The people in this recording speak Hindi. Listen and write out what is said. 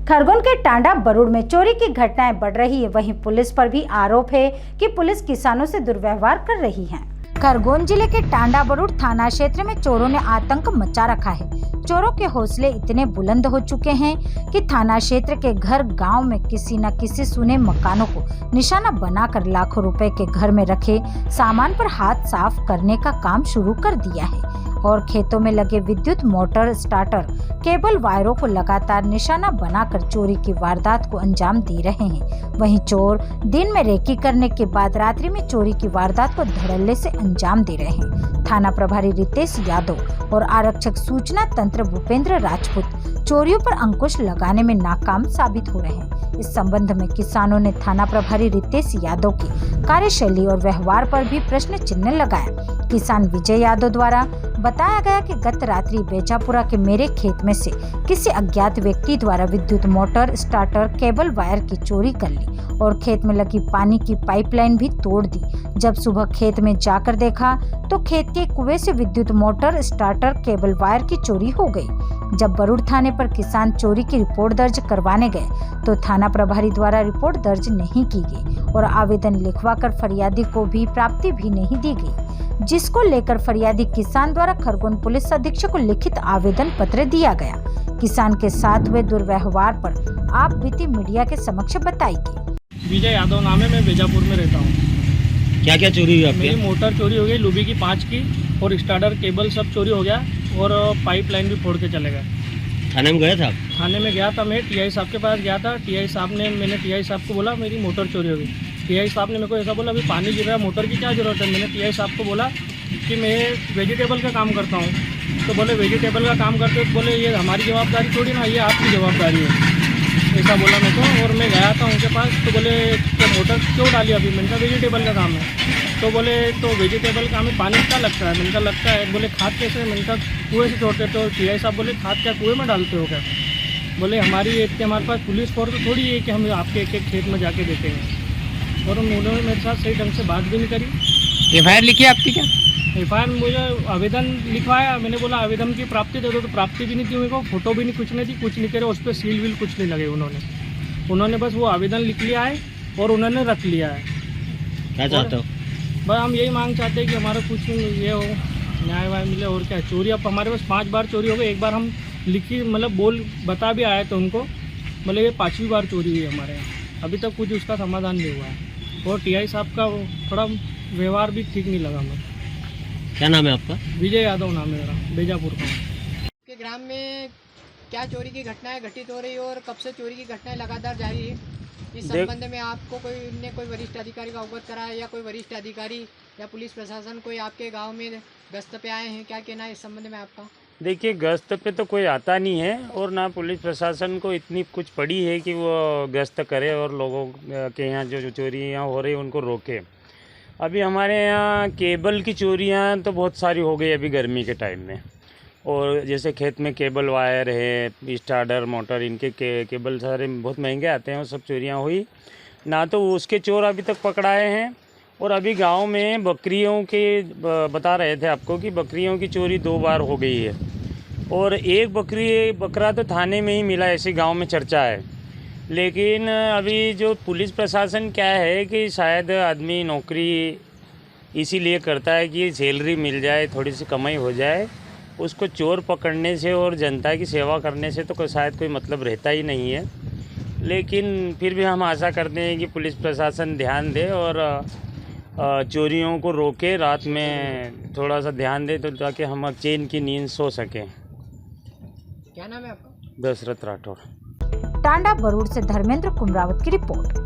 खरगोन के टांडा बरूड़ में चोरी की घटनाएं बढ़ रही है। वहीं पुलिस पर भी आरोप है कि पुलिस किसानों से दुर्व्यवहार कर रही है। खरगोन जिले के टांडा बरूड़ थाना क्षेत्र में चोरों ने आतंक मचा रखा है। चोरों के हौसले इतने बुलंद हो चुके हैं कि थाना क्षेत्र के घर गांव में किसी न किसी सुने मकानों को निशाना बनाकर लाखों रुपए के घर में रखे सामान पर हाथ साफ करने का काम शुरू कर दिया है और खेतों में लगे विद्युत मोटर स्टार्टर केबल वायरों को लगातार निशाना बनाकर चोरी की वारदात को अंजाम दे रहे हैं। वहीं चोर दिन में रेकी करने के बाद रात्रि में चोरी की वारदात को धड़ल्ले से अंजाम दे रहे हैं। थाना प्रभारी रितेश यादव और आरक्षक सूचना तंत्र भूपेंद्र राजपूत चोरियों पर अंकुश लगाने में नाकाम साबित हो रहे हैं। इस संबंध में किसानों ने थाना प्रभारी रितेश यादव की कार्यशैली और व्यवहार पर भी प्रश्न चिन्ह लगाया। किसान विजय यादव द्वारा बताया गया कि गत रात्रि बेजापुरा के मेरे खेत में से किसी अज्ञात व्यक्ति द्वारा विद्युत मोटर स्टार्टर केबल वायर की चोरी कर ली और खेत में लगी पानी की पाइपलाइन भी तोड़ दी। जब सुबह खेत में जाकर देखा तो खेत के कुएं से विद्युत मोटर स्टार्टर केबल वायर की चोरी हो गई। जब बरूड़ थाने पर किसान चोरी की रिपोर्ट दर्ज करवाने गए तो थाना प्रभारी द्वारा रिपोर्ट दर्ज नहीं की गई और आवेदन लिखवाकर फरियादी को भी प्राप्ति भी नहीं दी गई, जिसको लेकर फरियादी किसान द्वारा खरगोन पुलिस अधीक्षक को लिखित आवेदन पत्र दिया गया। किसान के साथ हुए दुर्व्यवहार पर आप बीती मीडिया के समक्ष बताएगी। विजय यादव नाम है, मैं बेजापुर में रहता हूँ। क्या क्या चोरी हुई आपकी? मेरी मोटर चोरी हो गई, लूबी की 5 की और स्टार्टर केबल सब चोरी हो गया और पाइपलाइन भी फोड़ के चले गए। थाने में गए थे आप? थाने में गया था, मैं टीआई साहब के पास गया था। टीआई साहब ने मैंने टीआई साहब को बोला मेरी मोटर चोरी हो गई। टीआई साहब ने मेरे को ऐसा बोला अभी पानी गिर रहा है, मोटर की क्या ज़रूरत है। मैंने टीआई साहब को बोला कि मैं वेजिटेबल का काम करता हूँ, तो बोले वेजिटेबल का काम करते हो तो बोले ये हमारी जवाबदारी थोड़ी ना, ये आपकी जवाबदारी है, ऐसा बोला मेरे को। और मैं गया था उनके पास तो बोले कि मोटर क्यों डाली अभी। मैंने कहा वेजिटेबल का काम है। तो बोले तो वेजिटेबल का हमें पानी क्या लगता है। मैंने कहा लगता है। बोले खाद कैसे। मैंने कहा कुएँ से छोड़ते। तो टीआई साहब बोले खाद क्या कुएँ में डालते हो क्या। बोले हमारे पास पुलिस फोर्स तो थोड़ी है कि हम आपके एक एक खेत में जाके देखेंगे। और उन्होंने मेरे साथ सही ढंग से बात भी नहीं करी। एफआईआर लिखी आपकी क्या? एफआईआर मुझे आवेदन लिखवाया। मैंने बोला आवेदन की प्राप्ति दे दो, तो प्राप्ति भी नहीं दी मेरे को, फोटो भी नहीं, कुछ नहीं दी, कुछ नहीं करे। उस पर सील वील कुछ नहीं लगे उन्होंने बस वो आवेदन लिख लिया है और उन्होंने रख लिया है। क्या चाहते हो? बस हम यही मांग चाहते हैं कि हमारा कुछ ये हो, न्याय वाय मिले। और क्या, चोरी अब हमारे पास 5 बार चोरी हो गई। एक बार हम लिखी मतलब बता भी आए तो उनको, मतलब ये 5वीं बार चोरी हुई हमारे यहाँ। अभी तक कुछ उसका समाधान नहीं हुआ है। और टीआई साहब का थोड़ा व्यवहार भी ठीक नहीं लगा मुझे। क्या नाम है आपका? विजय यादव नाम है मेरा, बेजापुर का। के ग्राम में क्या चोरी की घटनाएं घटित हो रही है और कब से चोरी की घटनाएं लगातार जारी है, इस संबंध में आपको कोई वरिष्ठ अधिकारी का अवगत करा है या कोई वरिष्ठ अधिकारी या पुलिस प्रशासन कोई आपके गांव में गश्त पे आए हैं? क्या कहना है इस संबंध में आपका? देखिए, गश्त पे तो कोई आता नहीं है और ना पुलिस प्रशासन को इतनी कुछ पड़ी है कि वो गश्त करे और लोगों के यहाँ जो चोरियाँ हो रही हैं उनको रोके। अभी हमारे यहाँ केबल की चोरियाँ तो बहुत सारी हो गई अभी गर्मी के टाइम में। और जैसे खेत में केबल वायर है, स्टार्टर मोटर, इनके केबल सारे बहुत महंगे आते हैं, वो सब चोरियाँ हुई ना। तो उसके चोर अभी तक पकड़ाए हैं। और अभी गांव में बकरियों के बता रहे थे आपको कि बकरियों की चोरी 2 बार हो गई है और एक बकरा तो थाने में ही मिला, ऐसी गांव में चर्चा है। लेकिन अभी जो पुलिस प्रशासन क्या है कि शायद आदमी नौकरी इसीलिए करता है कि सैलरी मिल जाए, थोड़ी सी कमाई हो जाए, उसको चोर पकड़ने से और जनता की सेवा करने से तो शायद कोई मतलब रहता ही नहीं है। लेकिन फिर भी हम आशा करते हैं कि पुलिस प्रशासन ध्यान दे और चोरियों को रोके, रात में थोड़ा सा ध्यान दे तो ताकि हम चैन की नींद सो सकें। क्या नाम है आपका? दशरथ राठौर। टांडा बरूड़ से धर्मेंद्र कुमरावत की रिपोर्ट।